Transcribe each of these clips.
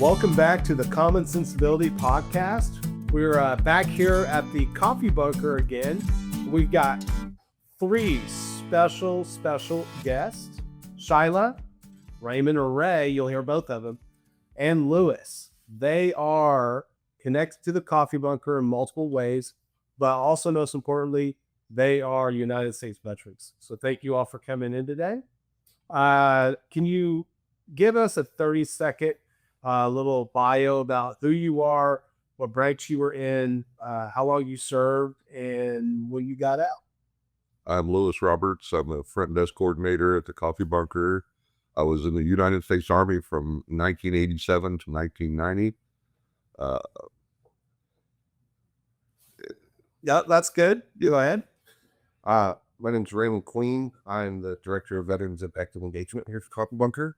Welcome back to the Common Sensibility Podcast. We're back here at the Coffee Bunker again. We've got three special guests. Shyla, Raymond or Ray, you'll hear both of them, and Lewis. They are connected to the Coffee Bunker in multiple ways, but also most importantly, they are United States veterans. So thank you all for coming in today. Can you give us a 30-second little bio about who you are, what branch you were in, how long you served, and when you got out? I'm Lewis Roberts. I'm a front desk coordinator at the Coffee Bunker. I was in the United States Army from 1987 to 1990. Yeah, that's good. Go ahead. My name's Raymond Queen. I'm the Director of Veterans Active Engagement here at the Coffee Bunker.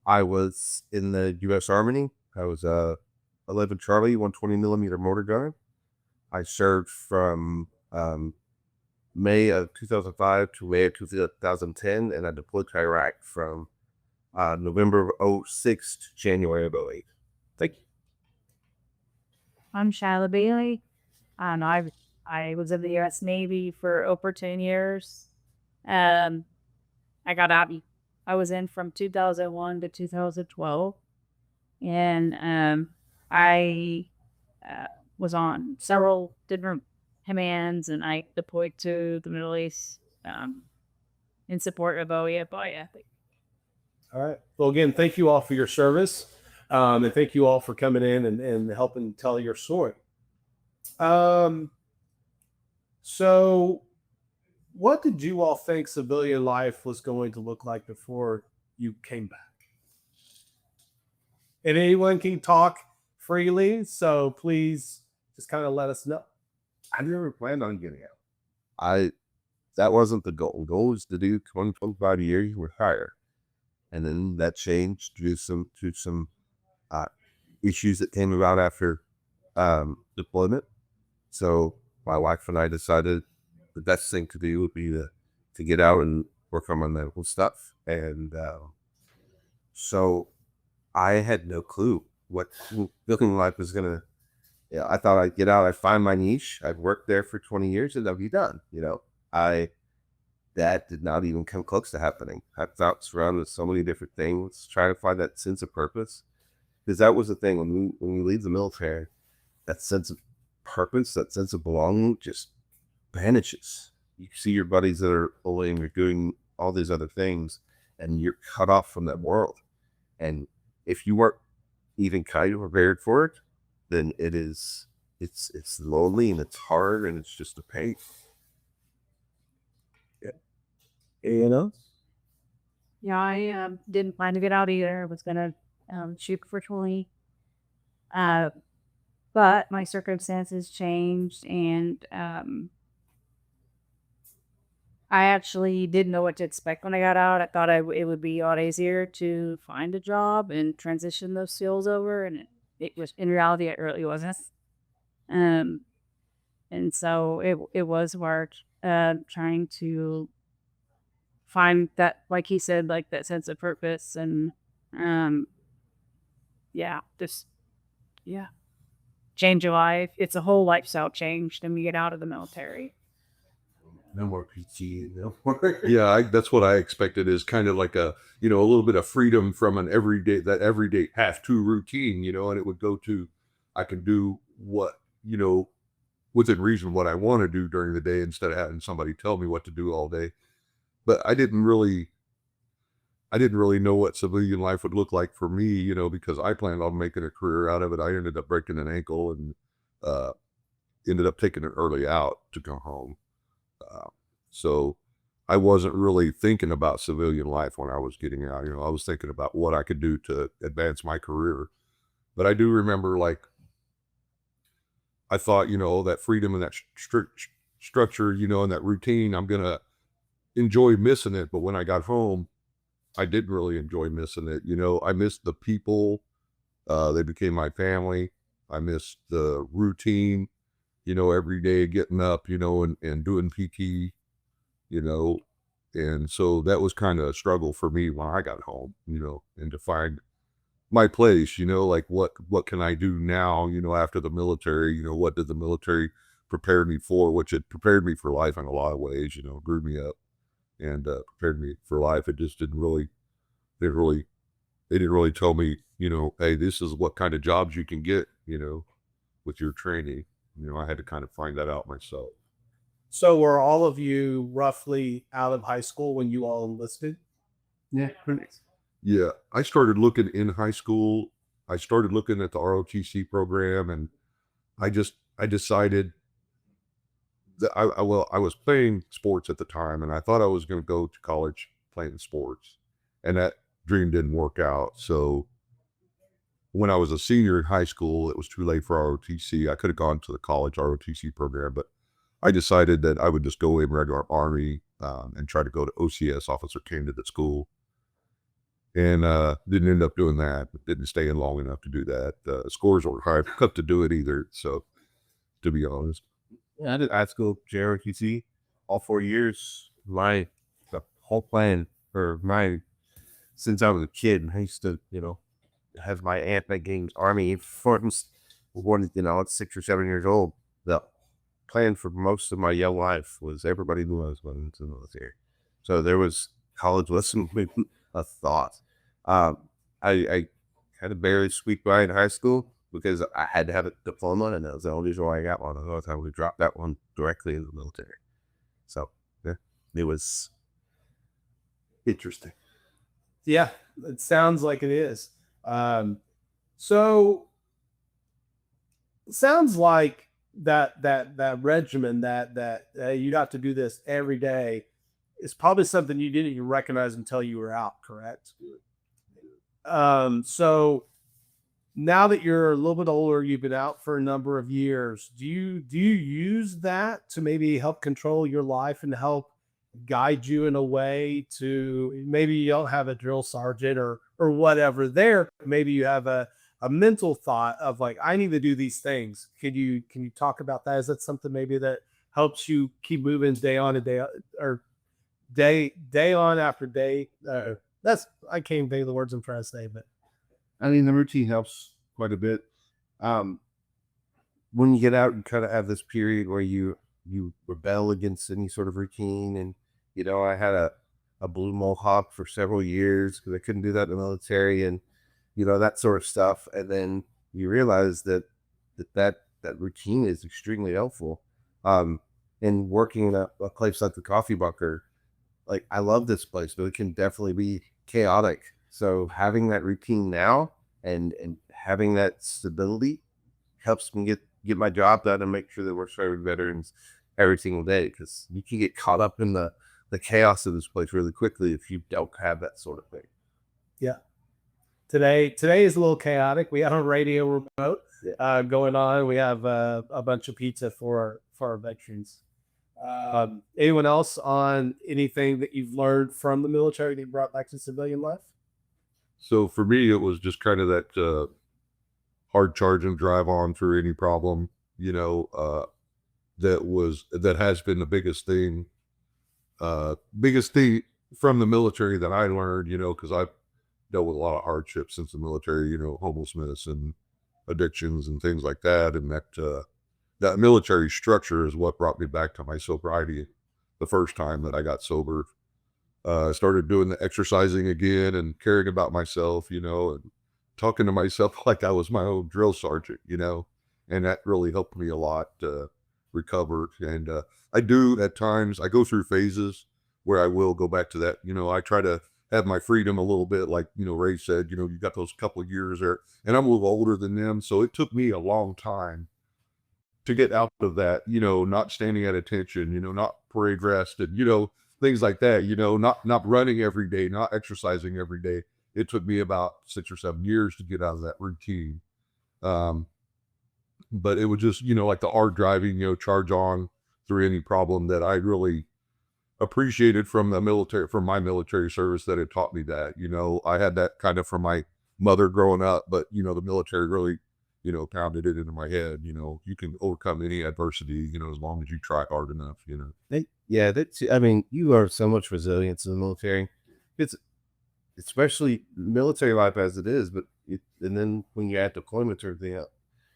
I was in the U.S. Army. I was 11 Charlie, 120 millimeter mortar gun. I served from May of 2005 to May of 2010, and I deployed to Iraq from November of 06 to January of 08. Thank you. I'm Shyla Bailey. I was in the U.S. Navy for over 10 years. I got out. I was in from 2001 to 2012. And I was on several different commands, and I deployed to the Middle East in support of OEF. All right. Well, again, thank you all for your service. And thank you all for coming in and helping tell your story. So what did you all think civilian life was going to look like before you came back? And anyone can talk freely, so please just kind of let us know. I never planned on getting out. That wasn't the goal. The goal was to do 25 a year, you retire. And then that changed due to some issues that came about after deployment. So my wife and I decided the best thing to do would be to get out and work on my medical stuff. And so I had no clue what civilian life was going to. I thought I'd get out, I'd find my niche, I'd work there for 20 years, and I'd be done. That did not even come close to happening. I felt surrounded with so many different things, trying to find that sense of purpose. Because that was the thing, when we leave the military, that sense of purpose, that sense of belonging just vanishes. You see your buddies that are bullying or doing all these other things, and you're cut off from that world. And if you weren't even kind of prepared for it, then it's lonely and it's hard and it's just a pain. Yeah. Yeah, I didn't plan to get out either. I was going to shoot for 20. But my circumstances changed, and I actually didn't know what to expect when I got out. I thought it would be a lot easier to find a job and transition those skills over, and it was, in reality, it really wasn't. And so it was hard trying to find that, like he said, like that sense of purpose, and change your life. It's a whole lifestyle change when you get out of the military. No more PT, no more. Yeah, that's what I expected, is kind of like a little bit of freedom from that everyday have to routine, and it would go to, I can do what, within reason what I want to do during the day instead of having somebody tell me what to do all day. But I didn't really know what civilian life would look like for me, because I planned on making a career out of it. I ended up breaking an ankle and ended up taking it early out to come home. So I wasn't really thinking about civilian life when I was getting out. I was thinking about what I could do to advance my career. But I do remember, I thought, that freedom and that structure, and that routine, I'm going to enjoy missing it. But when I got home, I didn't really enjoy missing it. I missed the people. They became my family. I missed the routine, every day getting up, and doing PT, and so that was kind of a struggle for me when I got home, and to find my place, like what can I do now, after the military, what did the military prepare me for, which it prepared me for life in a lot of ways, grew me up and prepared me for life. It just didn't really, they didn't really tell me, hey, this is what kind of jobs you can get, with your training. I had to kind of find that out myself. So were all of you roughly out of high school when you all enlisted? Yeah. Yeah, I started looking in high school. I started looking at the ROTC program, and I decided that I was playing sports at the time, and I thought I was going to go to college playing sports, and that dream didn't work out. So when I was a senior in high school, it was too late for ROTC. I could have gone to the college ROTC program, but I decided that I would just go in regular Army and try to go to OCS, Officer Candidate School. And didn't end up doing that. Didn't stay in long enough to do that. Scores weren't high enough to do it either. So, to be honest, Yeah, I did high school, JROTC, all 4 years. The whole plan for since I was a kid, I used to, have my aunt making Army uniforms when, I was 6 or 7 years old. The plan for most of my young life was everybody knew I was going into the military. So there was college wasn't a thought. I had to barely squeak by in high school because I had to have a diploma, and that was the only reason why I got one. Otherwise, I would drop that one directly into the military. So yeah, it was interesting. Yeah, it sounds like it is. So it sounds like that regimen that you got to do this every day is probably something you didn't even recognize until you were out, correct? So now that you're a little bit older, you've been out for a number of years, do you use that to maybe help control your life and help guide you in a way to, maybe you don't have a drill sergeant or whatever there, maybe you have a mental thought of like, I need to do these things. Can you talk about that? Is that something maybe that helps you keep moving day on a day, or day on after day? I can't even think of the words I'm trying to say, but I mean, the routine helps quite a bit. When you get out, you kind of have this period where you rebel against any sort of routine. And, I had a blue mohawk for several years because I couldn't do that in the military, and, that sort of stuff. And then you realize that routine is extremely helpful. And working in a place like the Coffee Bunker, like, I love this place, but it can definitely be chaotic. So having that routine now and having that stability helps me get my job done and make sure that we're serving veterans every single day, because you can get caught up in the chaos of this place really quickly if you don't have that sort of thing. yeah. Today is a little chaotic. We have a radio remote going on. We have a bunch of pizza for our veterans. Anyone else on anything that you've learned from the military that you brought back to civilian life? so for me, it was just kind of that hard charge and drive on through any problem. That has been the biggest thing from the military that I learned. Because I've dealt with a lot of hardships since the military. Homelessness and addictions and things like that, and that military structure is what brought me back to my sobriety the first time that I got sober. I started doing the exercising again and caring about myself, and talking to myself like I was my own drill sergeant, and that really helped me a lot recover. And I do at times, I go through phases where I will go back to that. I try to have my freedom a little bit, like, Ray said, you got those couple of years there, and I'm a little older than them. So it took me a long time to get out of that, not standing at attention, not parade dressed, and, things like that, not running every day, not exercising every day. It took me about 6 or 7 years to get out of that routine. But it was just, like the hard driving, charge on through any problem that I really appreciated from my military service, that it taught me that. I had that kind of from my mother growing up, but, the military really, pounded it into my head. You can overcome any adversity, as long as you try hard enough, I mean, you are so much resilience in the military. It's especially military life as it is, but And then when you add deployment to everything else,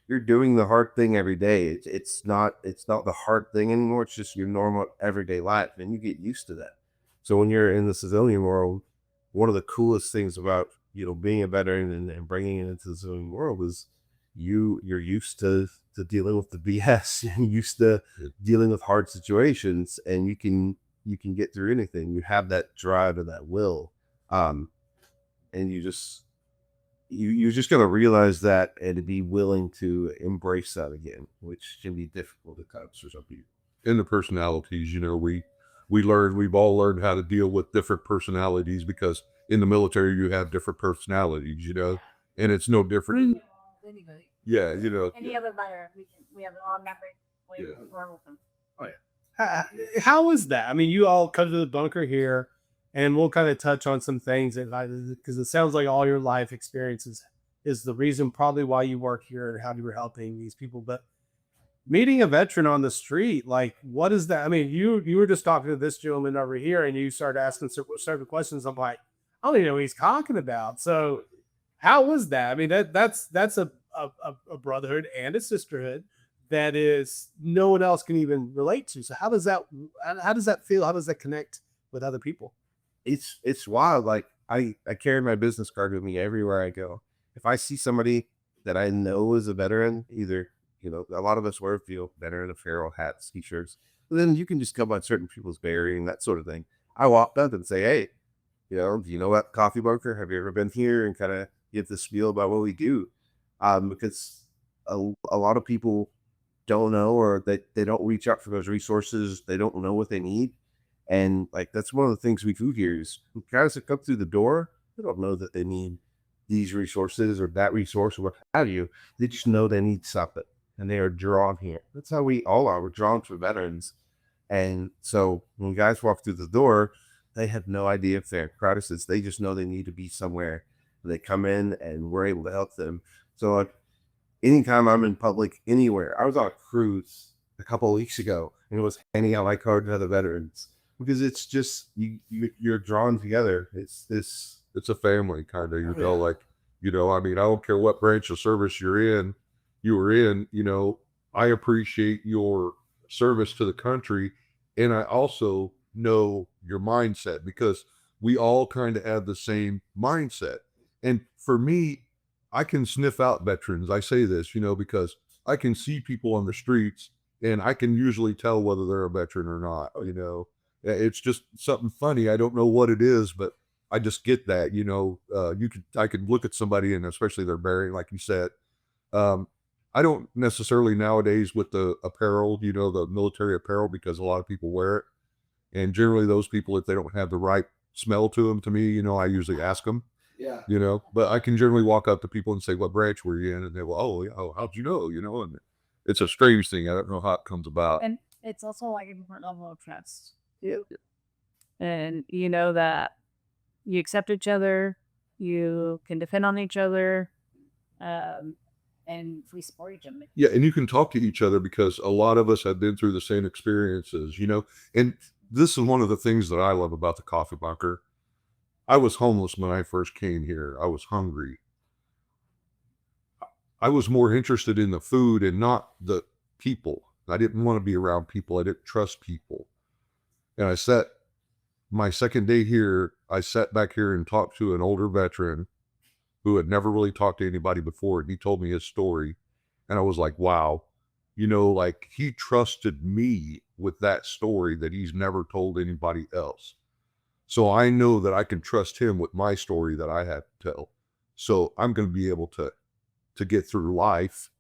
you're doing the hard thing every day. It's not the hard thing anymore. It's just your normal everyday life, and you get used to that. So when you're in the civilian world, one of the coolest things about being a veteran and bringing it into the civilian world is you're used to dealing with the BS. You're used to dealing with hard situations, and you can get through anything. You have that drive and that will, and you're just going to realize that and to be willing to embrace that again, which can be difficult at times for some people. In the personalities, we've all learned how to deal with different personalities, because in the military you have different personalities, and it's no different. Yeah, Any other buyer, we have a long memory. We're with them. Oh yeah. How is that? I mean, you all come to the bunker here, and we'll kind of touch on some things because it sounds like all your life experiences is the reason probably why you work here and how you were helping these people. But meeting a veteran on the street, like, what is that? I mean, you were just talking to this gentleman over here, and you started asking certain questions. I'm like, I don't even know what he's talking about. So, how was that? I mean, that's a brotherhood and a sisterhood that is no one else can even relate to. So, how does that feel? How does that connect with other people? It's wild. Like I carry my business card with me everywhere I go. If I see somebody that I know is a veteran, either a lot of us wear veteran apparel, hats, t-shirts. Then you can just come on certain people's bearing, that sort of thing. I walked up and say, hey, do you know what Coffee Bunker? Have you ever been here? And kind of give the spiel about what we do, because a lot of people don't know, or they don't reach out for those resources. They don't know what they need. And like, that's one of the things we do here is guys that come through the door, they don't know that they need these resources or that resource or what have you. They just know they need something, and they are drawn here. That's how we all are. We're drawn to veterans. And so when guys walk through the door, they have no idea if they're crisis. They just know they need to be somewhere. They come in and we're able to help them. So like, anytime I'm in public, anywhere, I was on a cruise a couple of weeks ago, and it was handing out my card to other veterans, because it's just you're drawn together. It's a family kind of, I mean, I don't care what branch of service you were in, I appreciate your service to the country. And I also know your mindset, because we all kind of have the same mindset. And for me, I can sniff out veterans. I say this, because I can see people on the streets, and I can usually tell whether they're a veteran or not. It's just something funny. I don't know what it is, but I just get that. I can look at somebody, and especially their bearing, like you said. I don't necessarily nowadays with the apparel, the military apparel, because a lot of people wear it, and generally those people, if they don't have the right smell to them, to me, I usually ask them. Yeah. But I can generally walk up to people and say, "What branch were you in?" And they go, "Oh, yeah, how'd you know?" And it's a strange thing. I don't know how it comes about. And it's also like a different level of trust. Yeah. And you know that you accept each other, you can depend on each other, and we support each other. Yeah, and you can talk to each other, because a lot of us have been through the same experiences, and this is one of the things that I love about the Coffee Bunker. I was homeless when I first came here. I was hungry. I was more interested in the food and not the people. I didn't want to be around people. I didn't trust people. And my second day here, I sat back here and talked to an older veteran who had never really talked to anybody before. And he told me his story. And I was like, wow, like, he trusted me with that story that he's never told anybody else. So I know that I can trust him with my story that I have to tell. So I'm going to be able to get through life,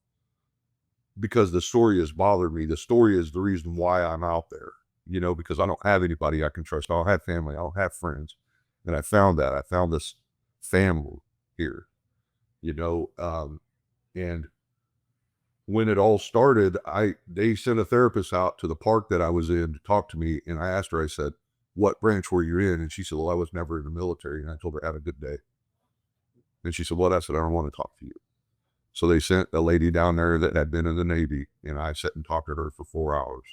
because the story has bothered me. The story is the reason why I'm out there, because I don't have anybody I can trust. I don't have family. I don't have friends. And I found that. I found this family here, and when it all started, they sent a therapist out to the park that I was in to talk to me. And I asked her, I said, "What branch were you in?" And she said, "Well, I was never in the military." And I told her, "Have a good day." And she said, "Well," I said, "I don't want to talk to you." So they sent a lady down there that had been in the Navy, and I sat and talked to her for 4 hours.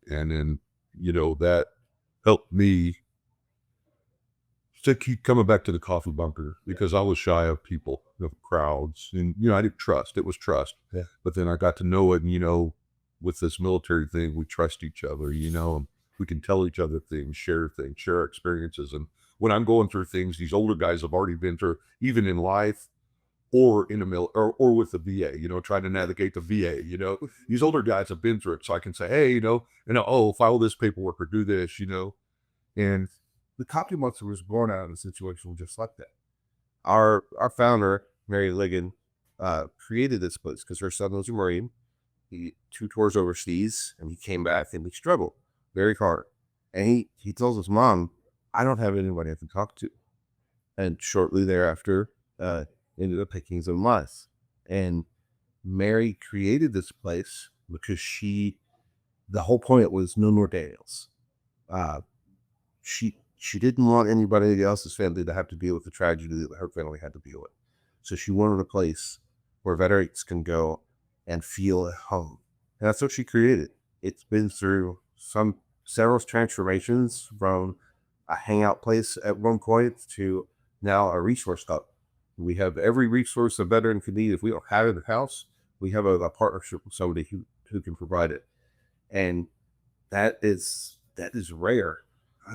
And then, that helped me to keep coming back to the coffee bunker, because I was shy of people, of crowds, and I didn't trust. It was trust. Yeah. But then I got to know it, and with this military thing, we trust each other. And we can tell each other things, share our experiences. And when I'm going through things, these older guys have already been through, even in life, or in a mill, or with the VA. Trying to navigate the VA. These older guys have been through it, so I can say, hey, file this paperwork or do this. And the Coffee Monster was born out of a situation just like that. Our founder, Mary Ligon, created this place because her son was a Marine. He 2 tours overseas, and he came back, and he struggled very hard. And he tells his mom, I don't have anybody I can talk to. And shortly thereafter, ended up taking his own life. And Mary created this place because the whole point was no more Daniels. She didn't want anybody else's family to have to deal with the tragedy that her family had to deal with. So she wanted a place where veterans can go and feel at home. And that's what she created. It's been through several transformations, from a hangout place at one point to now a resource hub. We have every resource a veteran could need. If we don't have it in the house, we have a partnership with somebody who can provide it. And that is rare.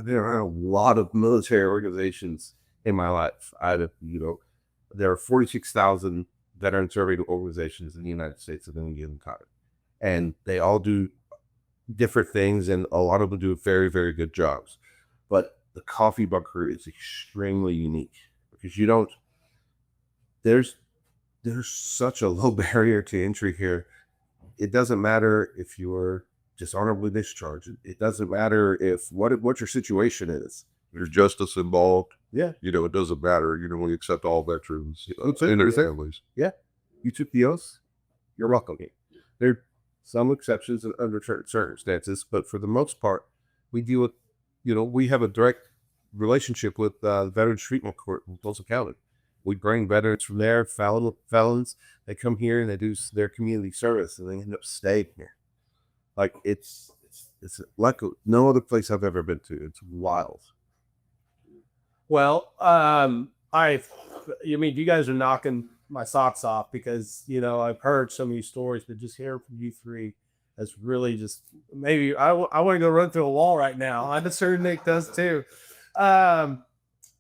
There are a lot of military organizations in my life. There are 46,000 veteran serving organizations in the United States at any given time. And they all do different things, and a lot of them do very, very good jobs. But the Coffee Bunker is extremely unique because there's such a low barrier to entry here. It doesn't matter if you're dishonorably discharged. It doesn't matter what your situation is. there's justice involved. Yeah. It doesn't matter. We accept all veterans and their families. Yeah. You took the oath, you're welcome. There are some exceptions under certain circumstances, but for the most part, we deal with, we have a direct relationship with the Veterans Treatment Court in Tulsa County. We bring veterans from there, felons. They come here and they do their community service, and they end up staying here. Like it's like no other place I've ever been to. It's wild. Well, you guys are knocking my socks off because, I've heard so many stories, but just hearing from you three, that's really just, maybe I want to go run through a wall right now. I'm sure Nick does too. I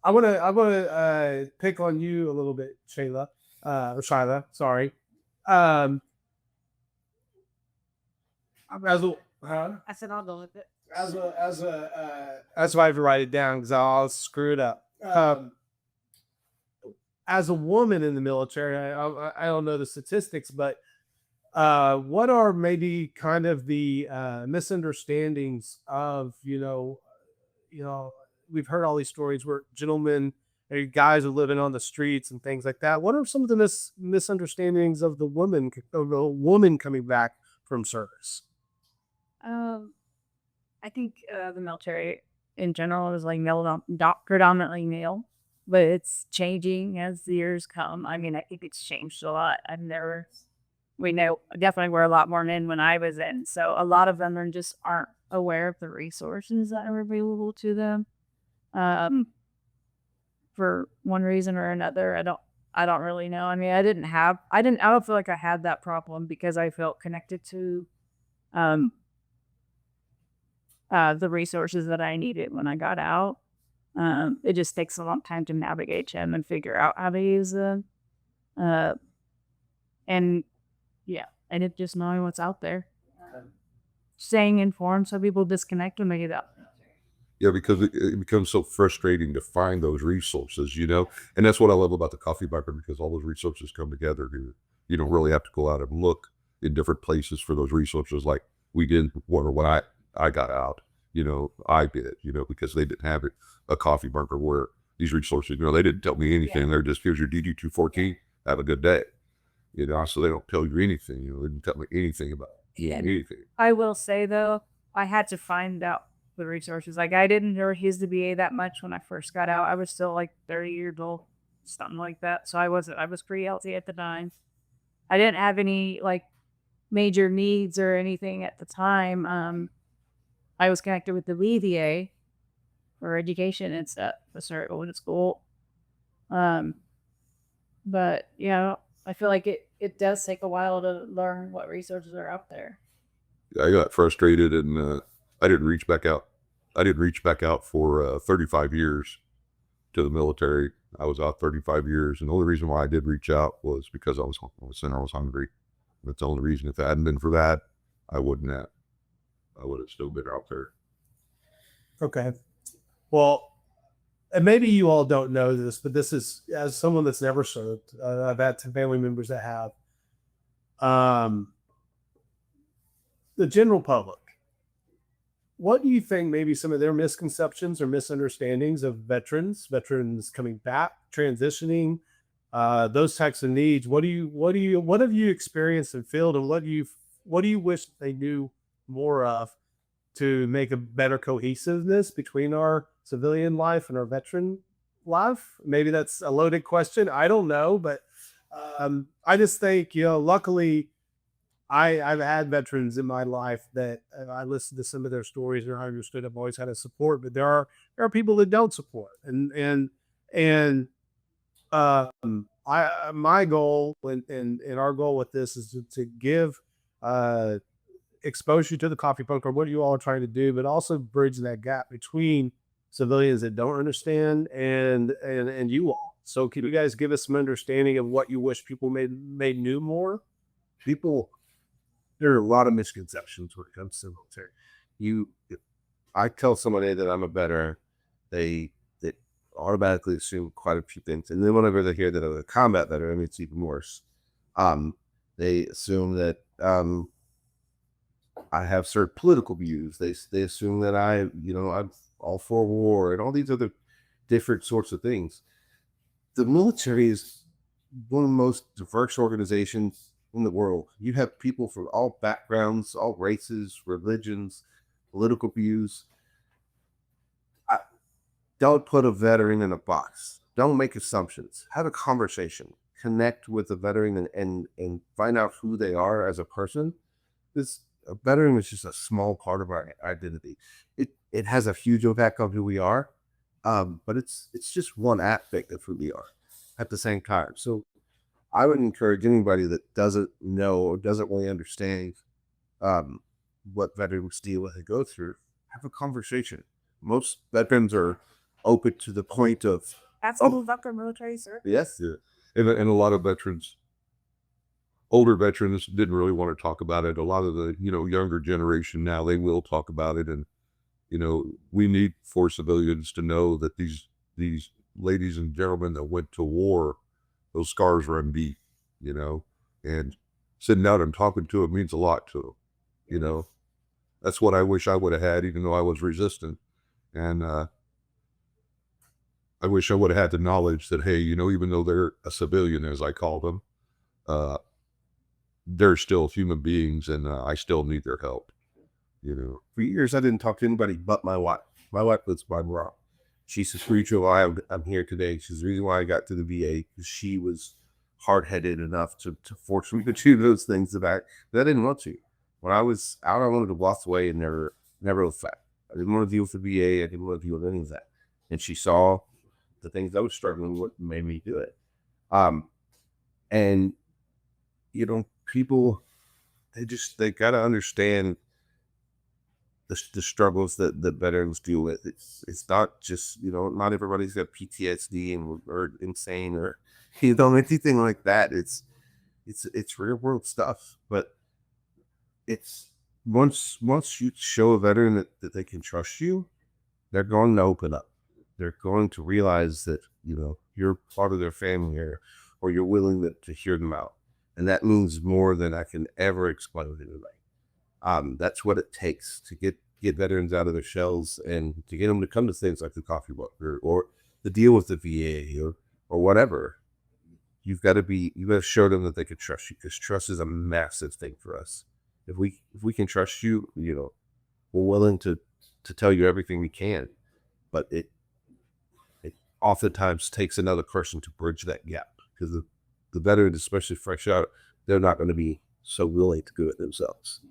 want to pick on you a little bit, Shyla, sorry. I said I'll go with it. That's why I have to write it down because I'll screw it up. As a woman in the military, I don't know the statistics, but what are maybe kind of the misunderstandings of, we've heard all these stories where gentlemen or guys are living on the streets and things like that. What are some of the misunderstandings of the woman coming back from service? I think the military in general is like predominantly male, but it's changing as the years come. I think it's changed a lot. We know definitely were a lot more men when I was in, so a lot of them just aren't aware of the resources that are available to them. For one reason or another, I don't really know. I don't feel like I had that problem because I felt connected to the resources that I needed when I got out. It just takes a long time to navigate them and figure out how to use them. And it just knowing what's out there. Staying informed so people disconnect when they get out. Yeah, because it becomes so frustrating to find those resources, and that's what I love about the Coffee Bunker, because all those resources come together here. You don't really have to go out and look in different places for those resources like we did when I got out. I did, because they didn't have a Coffee Bunker where these resources, they didn't tell me anything. Yeah. They're just, here's your DD-214, have a good day. So they don't tell you anything. They didn't tell me anything about anything. I will say though, I had to find out the resources. Like I didn't know his the VA that much when I first got out. I was still like 30 years old, something like that. So I was pretty healthy at the time. I didn't have any like major needs or anything at the time. I was connected with the VA, for education and stuff. I started going to school. But yeah, I feel like it does take a while to learn what resources are out there. I got frustrated and I didn't reach back out. I didn't reach back out for 35 years to the military. I was out 35 years, and the only reason why I did reach out was because I was hungry. That's the only reason. If it hadn't been for that, I wouldn't have. I would have still been out there. Okay. Well, and maybe you all don't know this, but this is, as someone that's never served, I've had family members that have. The general public, what do you think maybe some of their misconceptions or misunderstandings of veterans coming back, transitioning, those types of needs? What have you experienced and felt, and what do you wish they knew more of to make a better cohesiveness between our civilian life and our veteran life? Maybe that's a loaded question. I don't know, but I just think, luckily I've had veterans in my life that I listened to some of their stories, and I understood I've always had a support, but there are people that don't support. And my goal and our goal with this is to give exposure to the coffee poker, what you all are trying to do, but also bridge that gap between civilians that don't understand and you all. So can you guys give us some understanding of what you wish people may knew more? There are a lot of misconceptions when it comes to the military. I tell somebody that I'm a veteran, they automatically assume quite a few things, and then whenever they hear that I'm a combat veteran, it's even worse. They assume that I have certain political views. They assume that I'm all for war and all these other different sorts of things. The military is one of the most diverse organizations in the world. You have people from all backgrounds, all races, religions, political views. Don't put a veteran in a box. Don't make assumptions. Have a conversation. Connect with a veteran and find out who they are as a person. A veteran is just a small part of our identity. It has a huge impact on who we are, but it's just one aspect of who we are at the same time. So I would encourage anybody that doesn't know or doesn't really understand what veterans deal with and go through, have a conversation. Most veterans are open to the point of After military, sir. yes, Yeah. And a lot of veterans, older veterans, didn't really want to talk about it. A lot of the, younger generation now, they will talk about it. And, we need for civilians to know that these ladies and gentlemen that went to war, those scars run deep, and sitting out and talking to them means a lot to them, That's what I wish I would have had, even though I was resistant. And I wish I would have had the knowledge that, hey, even though they're a civilian, as I call them, they're still human beings, and I still need their help. For years, I didn't talk to anybody but my wife. My wife was my rock. She's the spiritual why I'm here today. She's the reason why I got to the VA, because she was hard-headed enough to force me to do those things that I didn't want to. When I was out, I wanted to walk away and never look back. I didn't want to deal with the VA. I didn't want to deal with any of that. And she saw the things I was struggling with and made me do it. And people, they got to understand the struggles that veterans deal with. It's not just, not everybody's got PTSD or insane or, anything like that. It's real world stuff, but it's once you show a veteran that they can trust you, they're going to open up. They're going to realize that, you're part of their family or you're willing to hear them out. And that means more than I can ever explain to anybody. That's what it takes to get veterans out of their shells and to get them to come to things like the coffee book or the deal with the VA or whatever. You got to show them that they can trust you, because trust is a massive thing for us. If we can trust you, we're willing to tell you everything we can, but it oftentimes takes another person to bridge that gap, because the veteran, especially fresh out, they're not going to be so willing to do it themselves.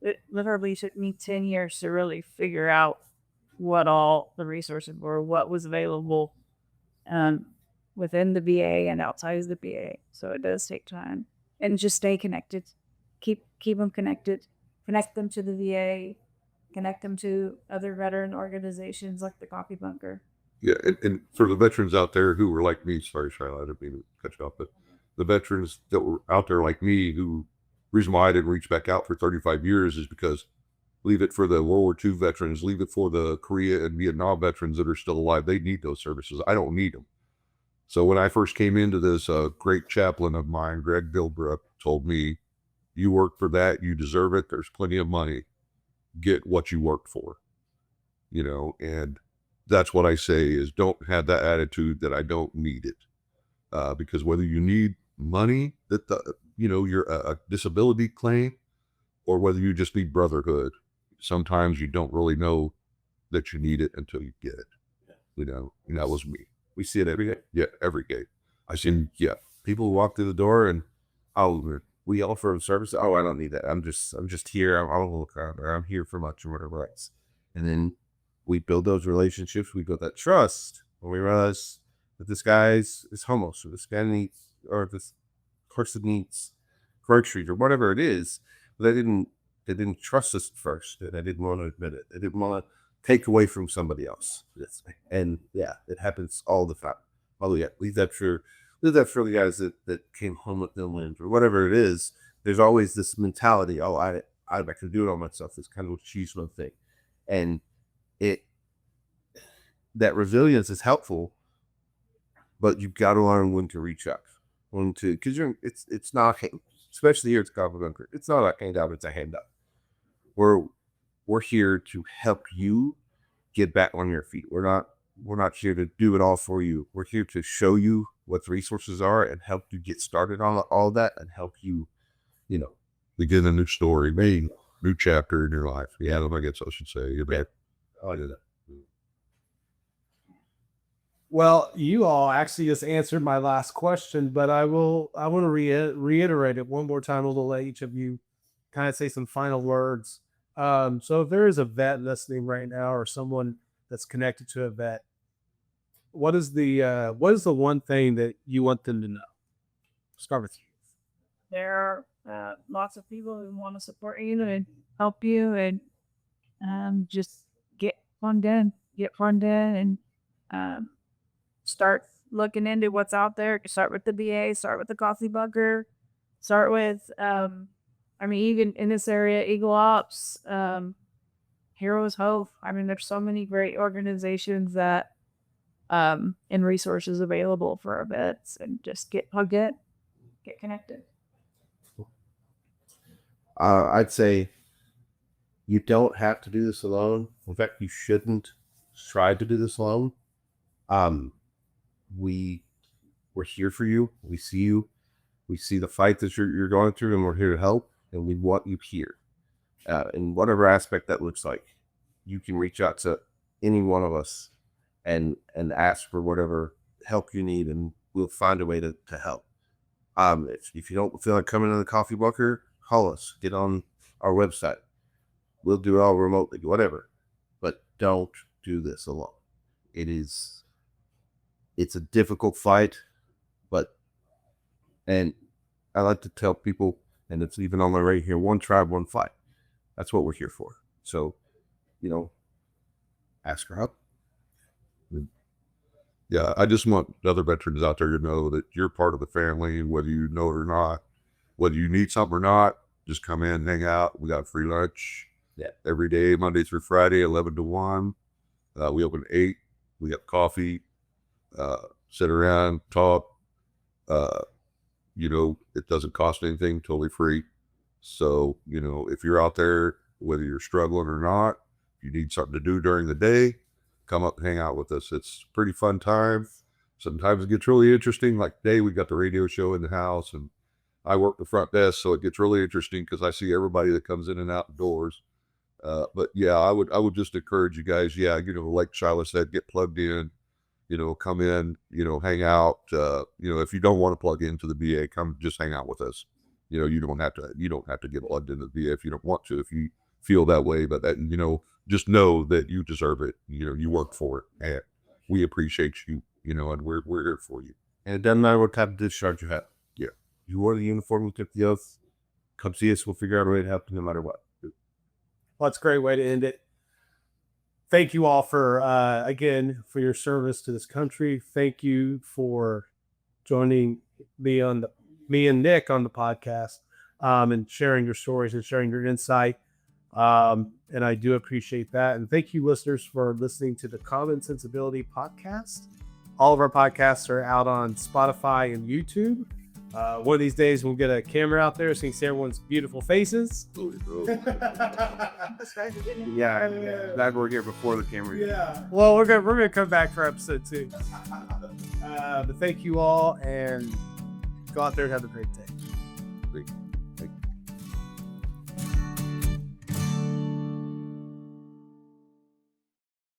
it literally took me 10 years to really figure out what all the resources were, what was available um, within the VA and outside of the VA. So it does take time, and just stay connected. Keep them connected. Connect them to the VA. Connect them to other veteran organizations like the Coffee Bunker. Yeah, and for the veterans out there who were like me, sorry, Shyla, I didn't mean to cut you off, but the veterans that were out there like me, who reason why I didn't reach back out for 35 years is because leave it for the World War II veterans, leave it for the Korea and Vietnam veterans that are still alive. They need those services. I don't need them. So when I first came into this, great chaplain of mine, Greg Bilbrook, told me, you work for that, you deserve it. There's plenty of money. Get what you worked for, you know, and that's what I say is don't have that attitude that I don't need it. Because whether you need money that you're a disability claim, or whether you just need brotherhood, sometimes you don't really know that you need it until you get it. You know, and that was me. We see it every day. Yeah, every day. I seen, yeah. People who walk through the door and, oh, we offer a service. Oh, I don't need that. I'm just here. I'm on a lookout, or I'm here for much, or whatever else. And then we build those relationships. We build that trust when we realize that this guy is homeless, or this guy needs, or this person needs groceries, or whatever it is. But they didn't trust us at first, and they didn't want to admit it. They didn't want to take away from somebody else. And yeah, it happens all the time. Oh yeah, leave that for the guys that came home with no limbs, or whatever it is. There's always this mentality, oh, I can do it all myself. It's kind of a cheesement thing. And that resilience is helpful, but you've got to learn when to reach out. Because it's not, especially here at the Coffee Bunker, it's not a handout, it's a handout. We're here to help you get back on your feet. We're not here to do it all for you. We're here to show you what the resources are and help you get started on all that, and help you, begin a new story, maybe new chapter in your life. Yeah, I guess I should say. I did that. Well, you all actually just answered my last question, but I want to reiterate it one more time. We'll let each of you kind of say some final words. So if there is a vet listening right now, or someone that's connected to a vet, what is the one thing that you want them to know? Start with you. There are lots of people who want to support you and help you, and just get funded, and start looking into what's out there. Start with the VA, start with the Coffee Bunker, start with, even in this area, Eagle Ops, Heroes Hope. There's so many great organizations that, and resources available for our vets, and just get plugged in, get connected. I'd say you don't have to do this alone. In fact, you shouldn't try to do this alone. We're here for you. We see you. We see the fight that you're going through, and we're here to help. And we want you here, in whatever aspect that looks like. You can reach out to any one of us and ask for whatever help you need, and we'll find a way to help. If you don't feel like coming to the Coffee Bunker, call us. Get on our website. We'll do it all remotely, whatever. But don't do this alone. It's a difficult fight, and I like to tell people, and it's even on my right here, one tribe, one fight. That's what we're here for. So, ask for help. Yeah, I just want other veterans out there to know that you're part of the family, whether you know it or not. Whether you need something or not, just come in, hang out. We got free lunch every day, Monday through Friday, 11 to 1. We open at 8. We have coffee, sit around, talk. It doesn't cost anything, totally free. So, if you're out there, whether you're struggling or not, you need something to do during the day, come up and hang out with us. It's a pretty fun time. Sometimes it gets really interesting. Like today, we got the radio show in the house, and I work the front desk, so it gets really interesting because I see everybody that comes in and out doors. But yeah, I would just encourage you guys. Yeah, like Shyla said, get plugged in. Come in. Hang out. If you don't want to plug into the VA, come just hang out with us. You know, you don't have to get plugged into the VA if you don't want to, if you feel that way, but that, you know, just know that you deserve it. You know, you work for it, and we appreciate you, you know, and we're here for you. And it doesn't matter what type of discharge you have. Yeah. You wore the uniform, you took the oath, come see us, we'll figure out a way to help you no matter what. Well, that's a great way to end it. Thank you all for, again, for your service to this country. Thank you for joining me and Nick on the podcast, and sharing your stories and sharing your insight. And I do appreciate that. And thank you, listeners, for listening to the Common Sensibility podcast. All of our podcasts are out on Spotify and YouTube. One of these days, we'll get a camera out there so you can see everyone's beautiful faces. Yeah, glad we're here before the camera. Yeah. Well, we're gonna come back for episode 2. But thank you all, and go out there and have a great day.